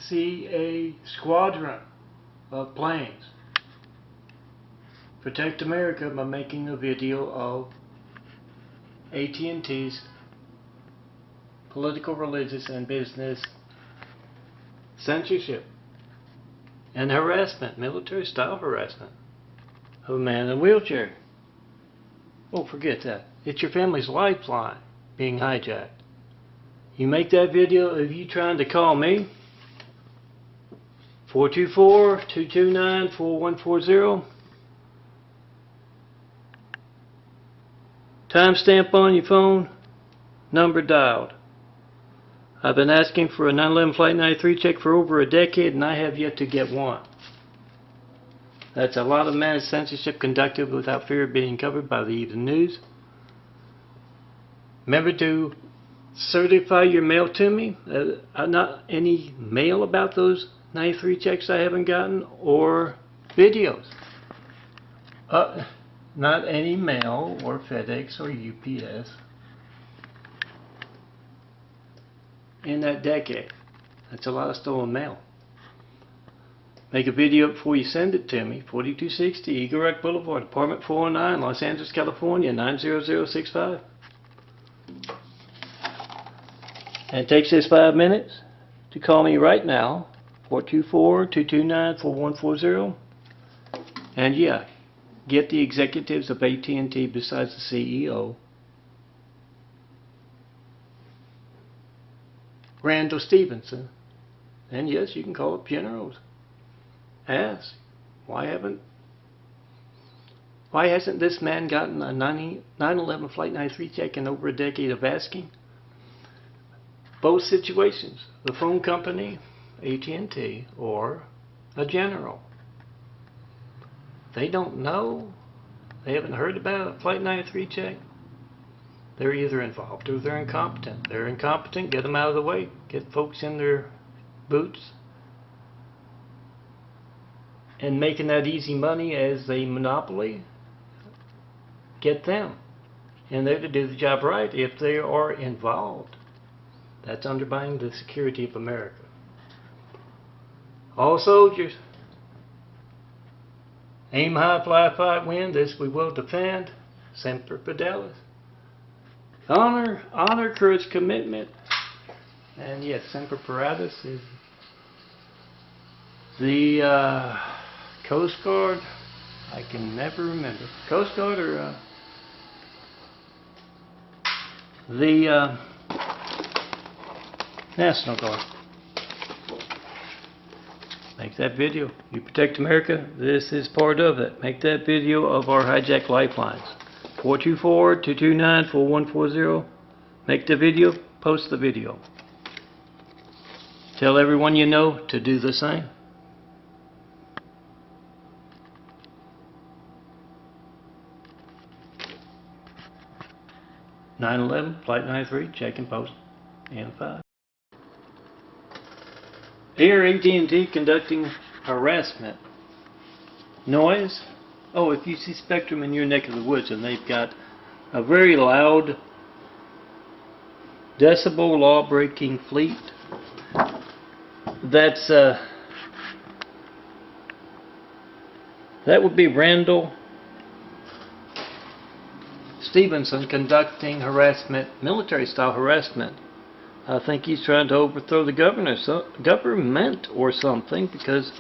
see a squadron of planes protect America by making a video of AT&T's political, religious, and business censorship and harassment, military-style harassment of a man in a wheelchair. Oh, forget that. It's your family's lifeline being hijacked. You make that video of you trying to call me, 424-229-4140. Timestamp on your phone, number dialed. I've been asking for a 9/11 Flight 93 check for over a decade, and I have yet to get one. That's a lot of managed censorship conducted without fear of being covered by the evening news. Remember to certify your mail to me. Not any mail about those 93 checks I haven't gotten, or videos. Not any mail or FedEx or UPS in that decade. That's a lot of stolen mail. Make a video before you send it to me. 4260 Eagle Rock Boulevard, Apartment 409, Los Angeles, California, 90065. And it takes us 5 minutes to call me right now, 424-229-4140. And yeah, get the executives of AT&T besides the CEO, Randall Stevenson. And yes, you can call up generals. Ask, why hasn't this man gotten a 9/11 Flight 93 check in over a decade of asking? Both situations, the phone company, AT&T, or a general. They don't know, they haven't heard about a Flight 93 check. They're either involved or they're incompetent. They're incompetent, get them out of the way. Get folks in their boots and making that easy money as a monopoly. Get them. And they're to do the job right if they are involved. That's undermining the security of America. All soldiers, aim high, fly fight, win. This we will defend. Semper Fidelis. Honor, courage, commitment. And yes, Semper Paratus is the Coast Guard. I can never remember. Coast Guard or the National Guard. Make that video. You protect America. This is part of it. Make that video of our hijacked lifelines. 424-229-4140. Make the video. Post the video. Tell everyone you know to do the same. (9/11) Flight 93. Check and post. And 5. Here, AT&T conducting harassment. Noise. Oh, if you see Spectrum in your neck of the woods and they've got a very loud, decibel law-breaking fleet, that would be Randall Stevenson conducting harassment, military-style harassment. I think he's trying to overthrow the government or something, because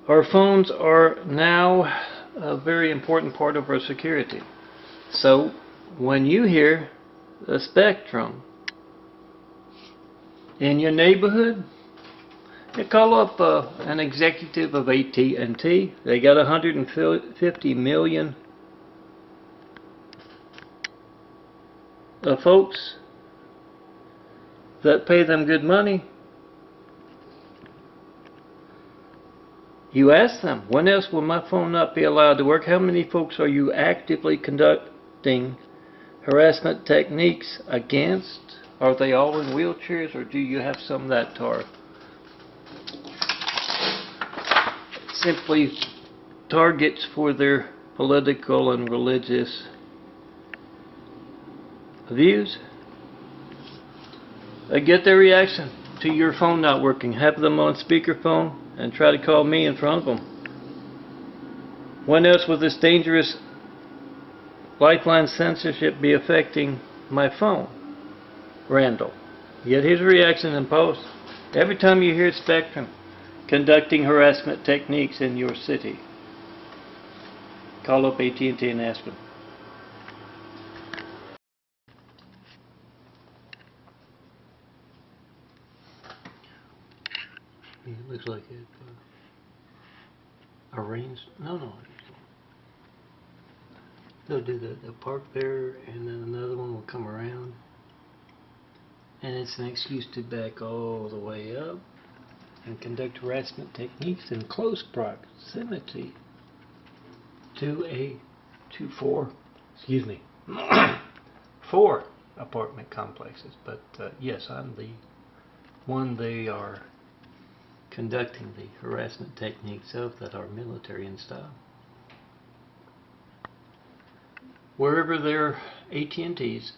our phones are now a very important part of our security. So when you hear the Spectrum in your neighborhood, you call up an executive of AT&T. They got 150 million folks that pay them good money. You ask them, when else will my phone not be allowed to work? How many folks are you actively conducting harassment techniques against? Are they all in wheelchairs, or do you have some that are simply targets for their political and religious views? Get their reaction. to your phone not working, have them on speakerphone and try to call me in front of them. When else will this dangerous lifeline censorship be affecting my phone? Randall. Get his reaction in post. Every time you hear Spectrum conducting harassment techniques in your city, call up AT&T and ask them. It looks like it arranged. No. They'll do the park there, and then another one will come around. And it's an excuse to back all the way up and conduct harassment techniques in close proximity to four apartment complexes. But yes, I'm the one they are conducting the harassment techniques of that are military in style. Wherever they're AT&T's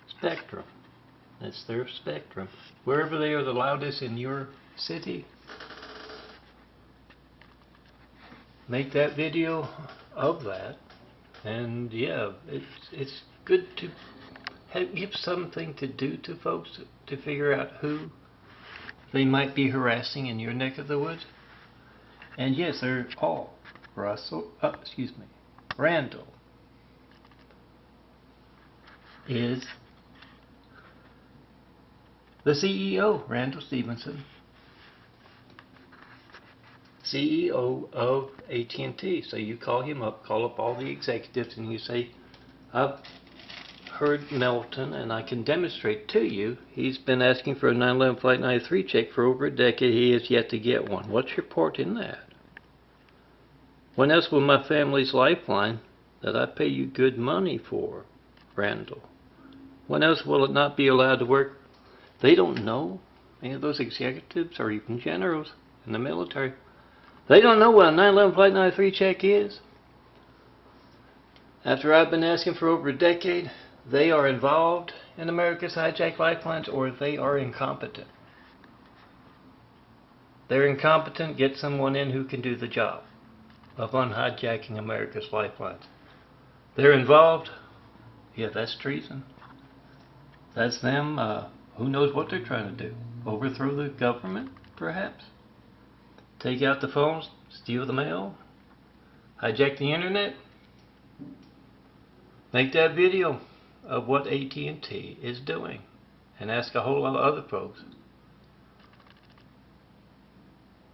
Spectrum, that's their Spectrum. Wherever they are the loudest in your city, make that video of that. And yeah, it's good to give something to do to folks to figure out who they might be harassing in your neck of the woods. And yes, they're all Randall is the CEO, Randall Stevenson, CEO of AT&T. So you call him up, call up all the executives, and you say, I've heard Melton, and I can demonstrate to you he's been asking for a 9/11 Flight 93 check for over a decade. He has yet to get one. What's your part in that? When else will my family's lifeline that I pay you good money for, Randall? When else will it not be allowed to work? They don't know, any of those executives or even generals in the military. They don't know what a 9/11 Flight 93 check is. After I've been asking for over a decade, they are involved in America's hijacked lifelines, or they are incompetent. They're incompetent. Get someone in who can do the job of unhijacking America's lifelines. They're involved. Yeah, that's treason. That's them. Who knows what they're trying to do? Overthrow the government, perhaps? Take out the phones, steal the mail, hijack the internet? Make that video of what AT&T is doing and ask a whole lot of other folks,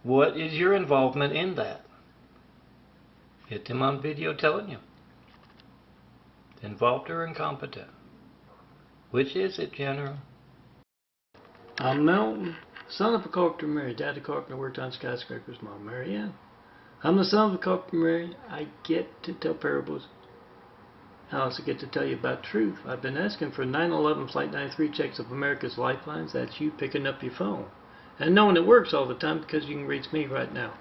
what is your involvement in that? Get them on video telling you. Involved or incompetent? Which is it, General? I'm Melton, son of a carpenter Mary. Dad a carpenter, worked on skyscrapers. Mom Mary Ann. I'm the son of a carpenter Mary. I get to tell parables. I also get to tell you about truth. I've been asking for 9/11 Flight 93 checks of America's lifelines. That's you picking up your phone and knowing it works all the time, because you can reach me right now.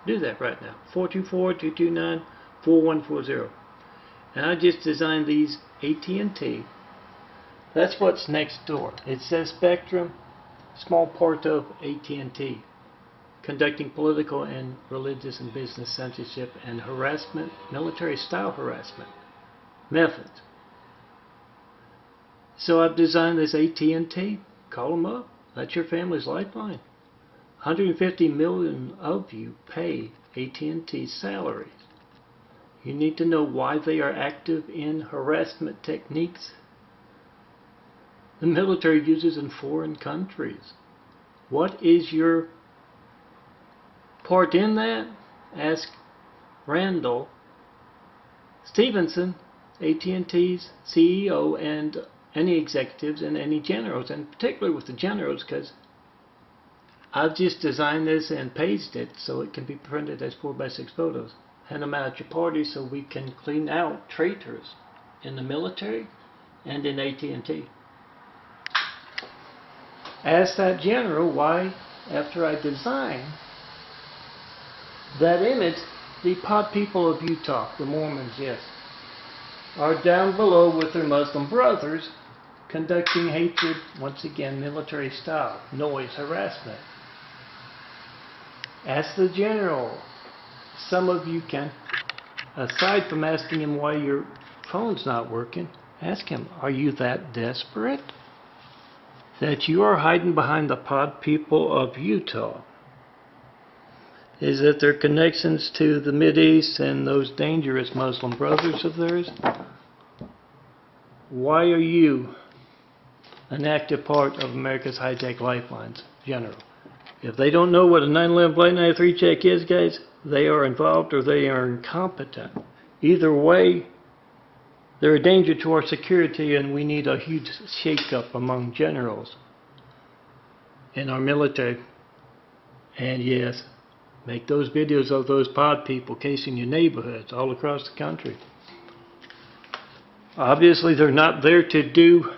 Do that right now. 424-229-4140. And I just designed these AT&T. That's what's next door. It says Spectrum, small part of AT&T, conducting political and religious and business censorship and harassment, military-style harassment methods. So I've designed this AT&T. Call them up. That's your family's lifeline. 150 million of you pay AT&T salaries. You need to know why they are active in harassment techniques the military uses in foreign countries. What is your part in that? Ask Randall Stevenson, AT&T's CEO, and any executives and any generals, and particularly with the generals, because I've just designed this and paged it so it can be printed as 4x6 photos. Hand them out at your party so we can clean out traitors in the military and in AT&T. Ask that general why, after I designed that image, the pod people of Utah, the Mormons, yes, are down below with their Muslim brothers conducting hatred, once again, military style, noise, harassment. Ask the general. Some of you can, aside from asking him why your phone's not working, ask him, are you that desperate that you are hiding behind the pod people of Utah? Is it their connections to the Mideast and those dangerous Muslim brothers of theirs? Why are you an active part of America's high-tech lifelines, General? If they don't know what a 9/11 Flight 93 check is, guys, they are involved or they are incompetent. Either way, they're a danger to our security, and we need a huge shake-up among generals in our military. And yes, make those videos of those pod people casing your neighborhoods all across the country. Obviously, they're not there to do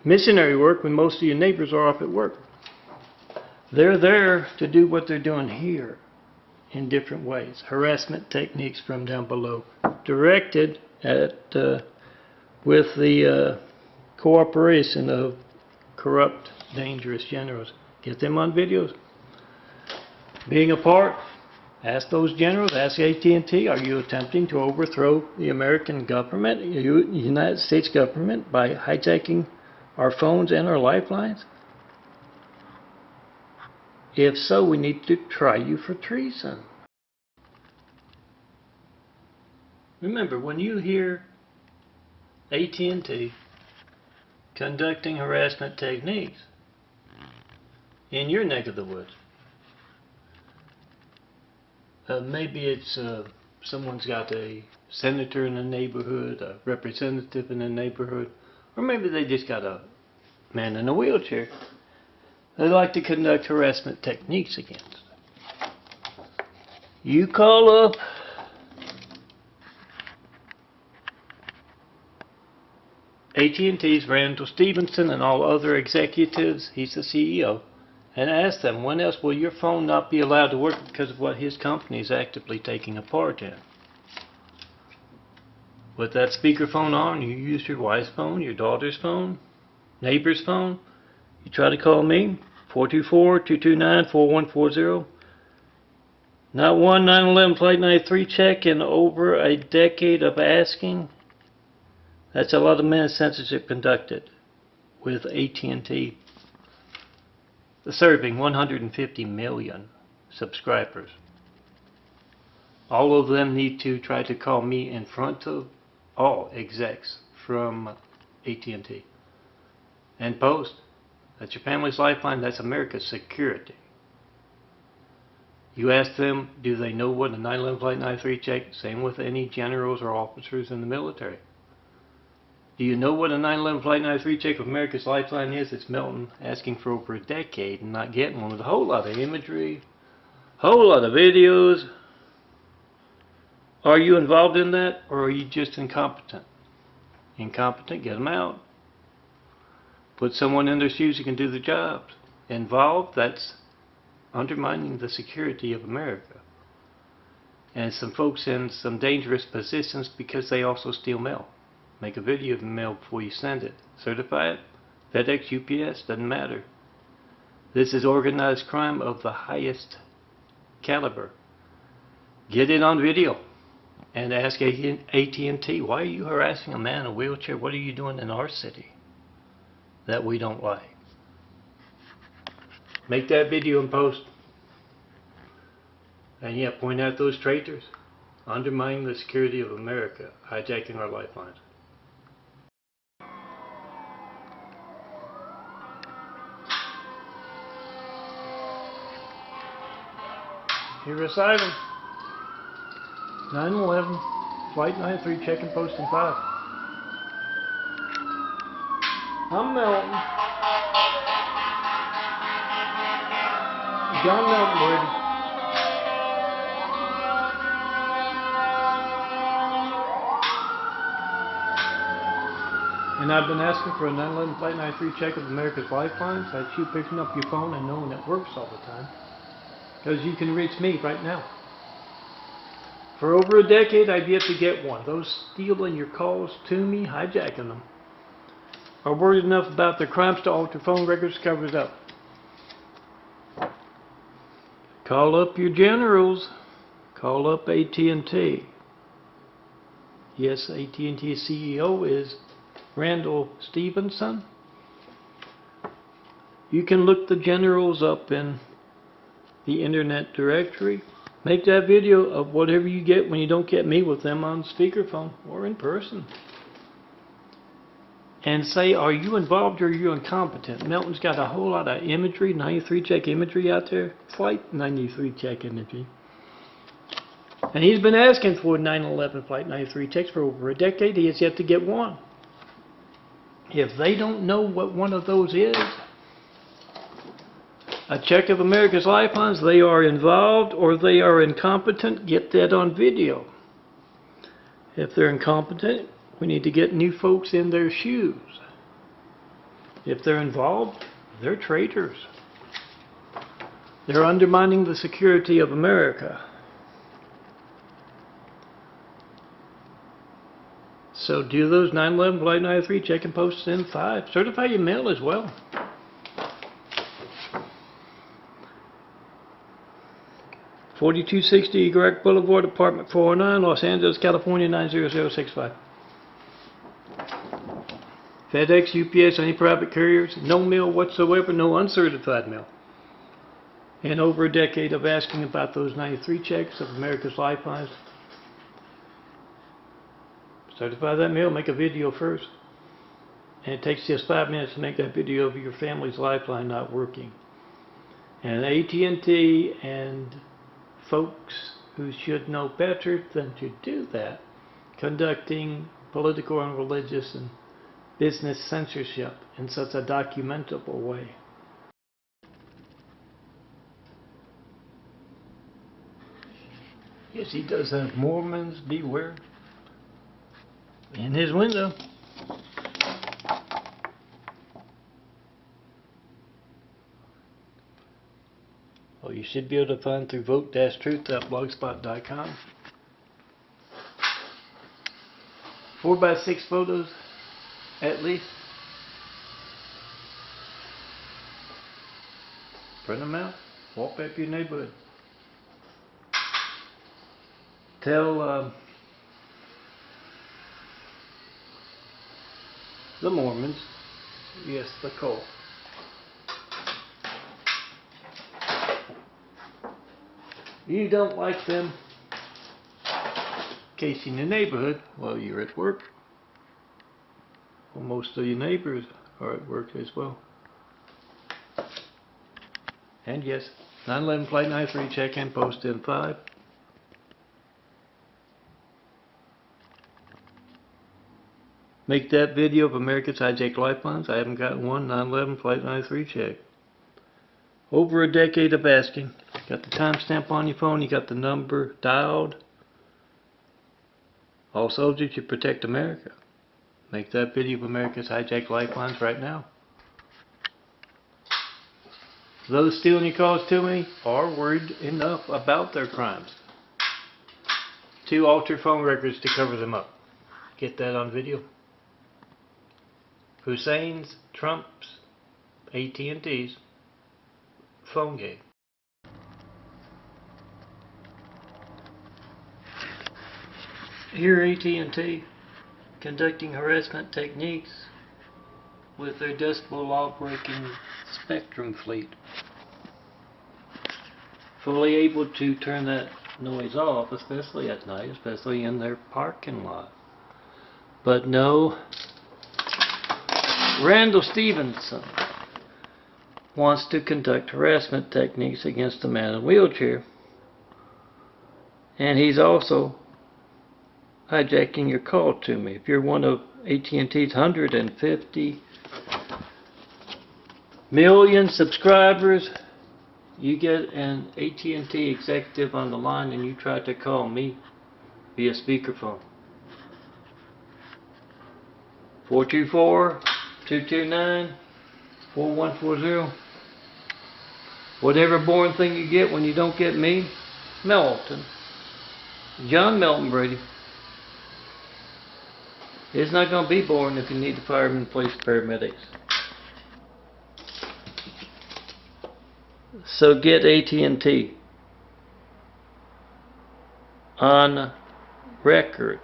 missionary work when most of your neighbors are off at work. They're there to do what they're doing here in different ways. Harassment techniques from down below, directed at with the cooperation of corrupt, dangerous generals. Get them on videos. Being a part, ask those generals, ask AT&T, are you attempting to overthrow the American government, the United States government, by hijacking our phones and our lifelines? If so, we need to try you for treason. Remember, when you hear AT&T conducting harassment techniques in your neck of the woods, maybe it's someone's got a senator in the neighborhood, a representative in the neighborhood, or maybe they just got a man in a wheelchair they like to conduct harassment techniques against. You call up AT&T's Randall Stevenson and all other executives, he's the CEO, and ask them, when else will your phone not be allowed to work because of what his company is actively taking a part in? With that speakerphone on, you use your wife's phone, your daughter's phone, neighbor's phone. You try to call me, 424-229-4140. Not one 9/11 Flight 93 check in over a decade of asking. That's a lot of minute censorship conducted with AT&T serving 150 million subscribers. All of them need to try to call me in front of all execs from AT&T and post. That's your family's lifeline. That's America's security. You ask them, do they know what a 9/11 Flight 93 check? Same with any generals or officers in the military. Do you know what a 9/11 Flight 93 check of America's lifeline is? It's MELTON asking for over a decade and not getting one, with a whole lot of imagery, whole lot of videos. Are you involved in that, or are you just incompetent? Incompetent, get them out. Put someone in their shoes who can do the job. Involved, that's undermining the security of America. And some folks in some dangerous positions because they also steal mail. Make a video of the mail before you send it. Certify it. FedEx, UPS, doesn't matter. This is organized crime of the highest caliber. Get it on video and ask AT&T, why are you harassing a man in a wheelchair? What are you doing in our city that we don't like? Make that video and post. And yeah, point out those traitors undermining the security of America, hijacking our lifelines. You're reciting 9/11 Flight 93 check and post in 5. I'm Melton. John Melton, Brady. And I've been asking for a 9/11 Flight 93 check of America's lifelines. That's you picking up your phone and knowing it works all the time. Because you can reach me right now. For over a decade, I've yet to get one. Those stealing your calls to me, hijacking them, are worried enough about their crimes to alter phone records to cover it up. Call up your generals. Call up AT&T. Yes, AT&T CEO is Randall Stevenson. You can look the generals up in the internet directory. Make that video of whatever you get when you don't get me with them on speakerphone or in person. And say, are you involved or are you incompetent? Melton's got a whole lot of imagery, 93 check imagery out there. Flight 93 check imagery. And he's been asking for 9/11 Flight 93 checks for over a decade. He has yet to get one. If they don't know what one of those is, a check of America's lifelines, they are involved or they are incompetent, get that on video. If they're incompetent, we need to get new folks in their shoes. If they're involved, they're traitors. They're undermining the security of America. So do those 9/11 Flight 93 check and post in 5. Certify your mail as well. $4260 Greg Boulevard, Apartment 409, Los Angeles, California 90065. FedEx, UPS, any private carriers, no mail whatsoever, no uncertified mail. And over a decade of asking about those 93 checks of America's lifelines. Certify that mail, make a video first. And it takes just 5 minutes to make that video of your family's lifeline not working. And AT&T and folks who should know better than to do that, conducting political and religious and business censorship in such a documentable way. Yes, he does have Mormons beware in his window. Well, you should be able to find through vote-truth.blogspot.com. 4x6 photos, at least. Print them out. Walk up your neighborhood. Tell the Mormons, yes, the cult. You don't like them casing your neighborhood while you're at work. Well, most of your neighbors are at work as well. And yes, 9/11 Flight 93 check and post in 5. Make that video of America's hijacked lifelines. I haven't got one 9/11 Flight 93 check. Over a decade of asking. Got the timestamp on your phone, you got the number dialed. All soldiers should protect America. Make that video of America's hijacked lifelines right now. Those stealing your calls to me are worried enough about their crimes to alter phone records to cover them up. Get that on video. Hussein's, Trump's, AT&T's phone game. Here AT&T conducting harassment techniques with their decibel law-breaking Spectrum fleet. Fully able to turn that noise off, especially at night, especially in their parking lot. But no, Randall Stevenson wants to conduct harassment techniques against a man in a wheelchair. And he's also hijacking your call to me. If you're one of AT&T's 150 million subscribers, you get an AT&T executive on the line and you try to call me via speakerphone. 424-229-4140. Whatever boring thing you get when you don't get me, Melton. John Melton, Brady. It's not going to be boring if you need the firemen, police, paramedics. So get AT&T on record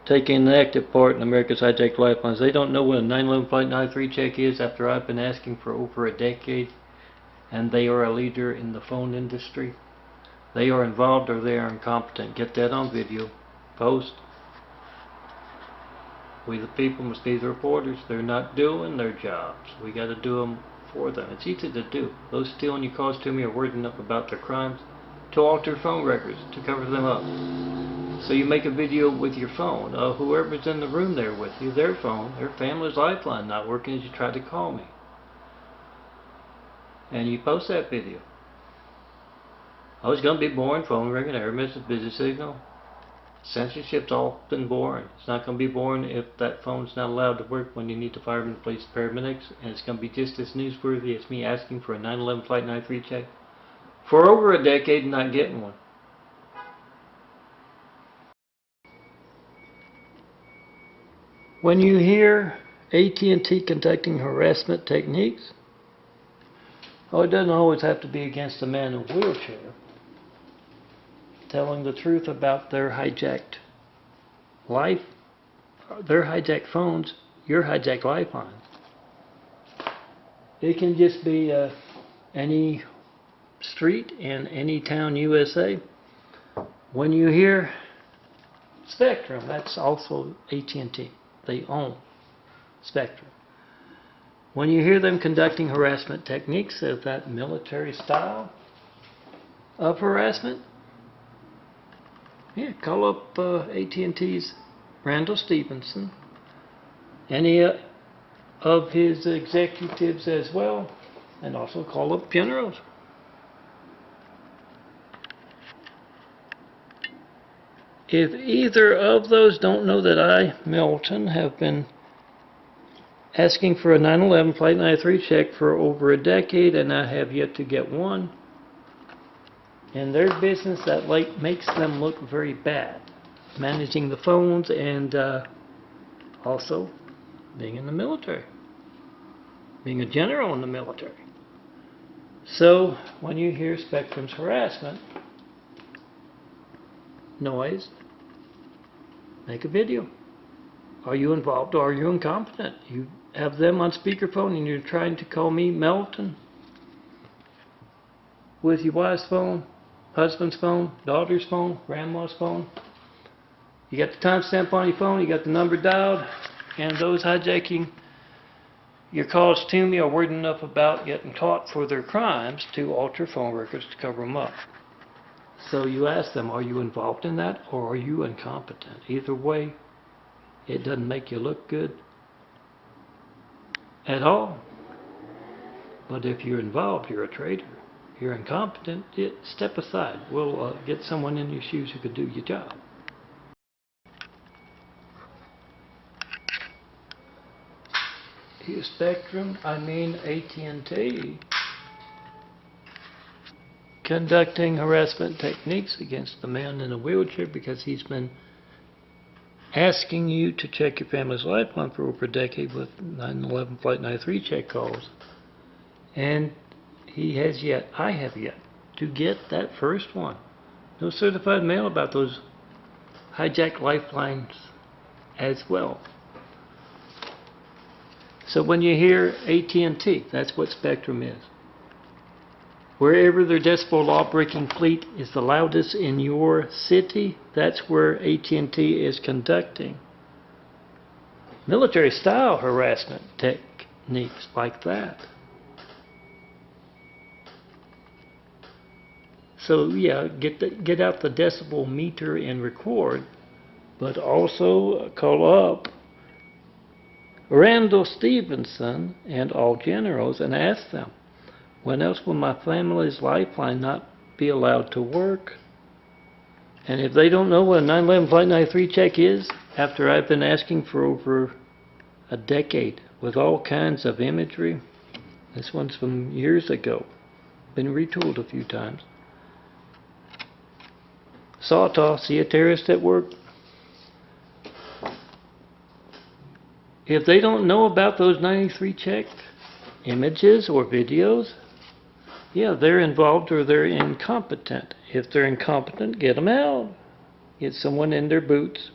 taking an active part in America's hijacked lifelines. They don't know what a 9/11 Flight 93 check is after I've been asking for over a decade, and they are a leader in the phone industry. They are involved or they are incompetent. Get that on video. Post. We the people must be the reporters. They're not doing their jobs. We got to do them for them. It's easy to do. Those stealing your calls to me are word enough about their crimes to alter phone records to cover them up. So you make a video with your phone of whoever's in the room there with you, their phone, their family's lifeline not working as you try to call me. And you post that video. Oh, it's going to be boring. Phone ringing, error message, busy signal. Censorship's often boring. It's not going to be boring if that phone's not allowed to work when you need the firemen, police, paramedics, and it's going to be just as newsworthy as me asking for a 9/11 Flight 93 check for over a decade and not getting one. When you hear AT&T conducting harassment techniques, it doesn't always have to be against a man in a wheelchair. Telling the truth about their hijacked phones, your hijacked lifelines. It can just be any street in any town USA. When you hear Spectrum, that's also AT&T. They own Spectrum. When you hear them conducting harassment techniques of that military style of harassment, yeah, call up AT&T's Randall Stevenson, any of his executives as well, and also call up generals. If either of those don't know that I, Melton, have been asking for a 9/11 Flight 93 check for over a decade and I have yet to get one, in their business, that makes them look very bad. Managing the phones and also being in the military. Being a general in the military. So, when you hear Spectrum's harassment, noise, make a video. Are you involved or are you incompetent? You have them on speakerphone and you're trying to call me Melton with your wife's phone, husband's phone, daughter's phone, grandma's phone. You got the timestamp on your phone, you got the number dialed, and those hijacking your calls to me are word enough about getting caught for their crimes to alter phone records to cover them up. So you ask them, are you involved in that or are you incompetent? Either way, it doesn't make you look good at all. But if you're involved, you're a traitor. You're incompetent, step aside. We'll get someone in your shoes who could do your job. Here, Spectrum, I mean AT&T, conducting harassment techniques against the man in a wheelchair because he's been asking you to check your family's lifeline for over a decade with 9/11 Flight 93 check calls. And I have yet to get that first one. No certified mail about those hijacked lifelines as well. So when you hear AT&T, that's what Spectrum is. Wherever their decibel law-breaking fleet is the loudest in your city, that's where AT&T is conducting military-style harassment techniques like that. So yeah, get out the decibel meter and record, but also call up Randall Stevenson and all generals and ask them, when else will my family's lifeline not be allowed to work? And if they don't know what a 9/11 Flight 93 check is, after I've been asking for over a decade with all kinds of imagery, this one's from years ago, been retooled a few times. Sawtall, see a terrorist at work? If they don't know about those 93 check images or videos, yeah, they're involved or they're incompetent. If they're incompetent, get them out. Get someone in their boots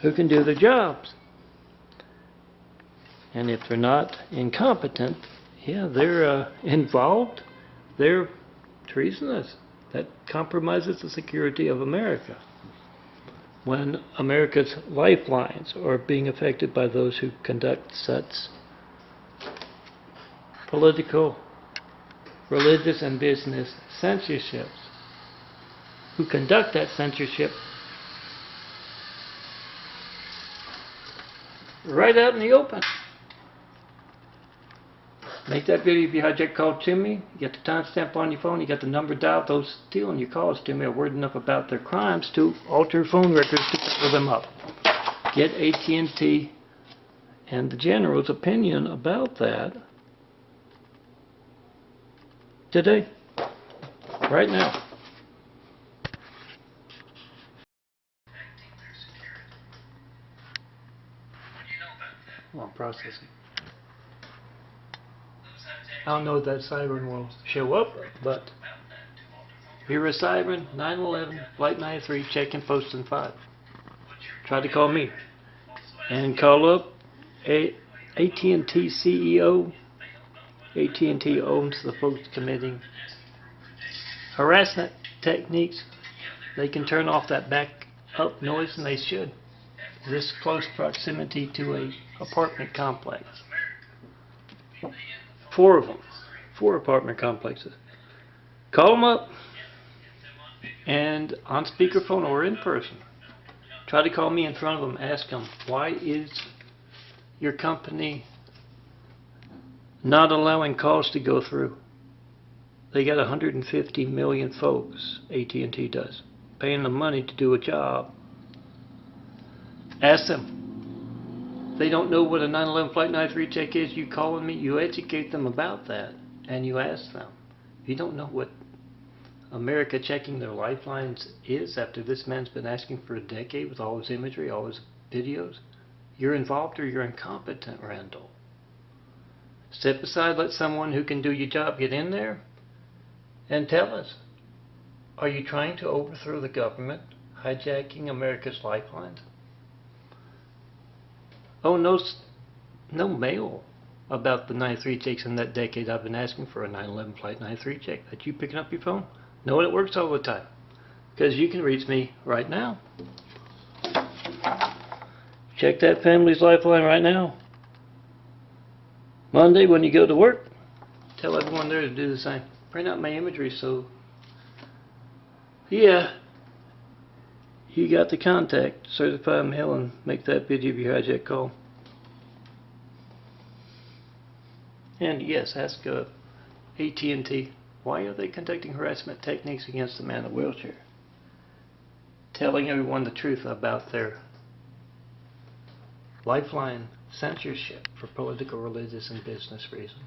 who can do their jobs. And if they're not incompetent, yeah, they're involved, they're treasonous. That compromises the security of America. When America's lifelines are being affected by those who conduct such political, religious, and business censorships, who conduct that censorship right out in the open. Make that video if you hijack call to me. You got the timestamp on your phone. You got the number dialed. Those stealing your calls to me are word enough about their crimes to alter phone records to cover them up. Get AT&T and the General's opinion about that today, right now. Well, processing. I don't know if that siren will show up, but if you're a siren, 911, Flight 93, check-in post in 5. Try to call me. And call up AT&T CEO. AT&T owns the folks committing harassment techniques. They can turn off that back-up noise, and they should. This close proximity to a apartment complex. 4 of them. 4 apartment complexes. Call them up and on speakerphone or in person. Try to call me in front of them. Ask them, why is your company not allowing calls to go through? They got 150 million folks, AT&T does, paying them money to do a job. Ask them. They don't know what a 911 Flight 93 check is. You calling me, you educate them about that, and you ask them. If you don't know what America checking their lifelines is after this man's been asking for a decade with all his imagery, all his videos, you're involved or you're incompetent, Randall. Step aside, let someone who can do your job get in there and tell us. Are you trying to overthrow the government, hijacking America's lifelines? Oh, no mail about the 93 checks in that decade. I've been asking for a 911 Flight 93 check. That you picking up your phone? No, it works all the time. Because you can reach me right now. Check that family's lifeline right now. Monday when you go to work, tell everyone there to do the same. Print out my imagery so, yeah, you got the contact. Certify mail and make that video of your hijack call. And yes, ask AT&T, why are they conducting harassment techniques against the man in the wheelchair? Telling everyone the truth about their lifeline censorship for political, religious, and business reasons.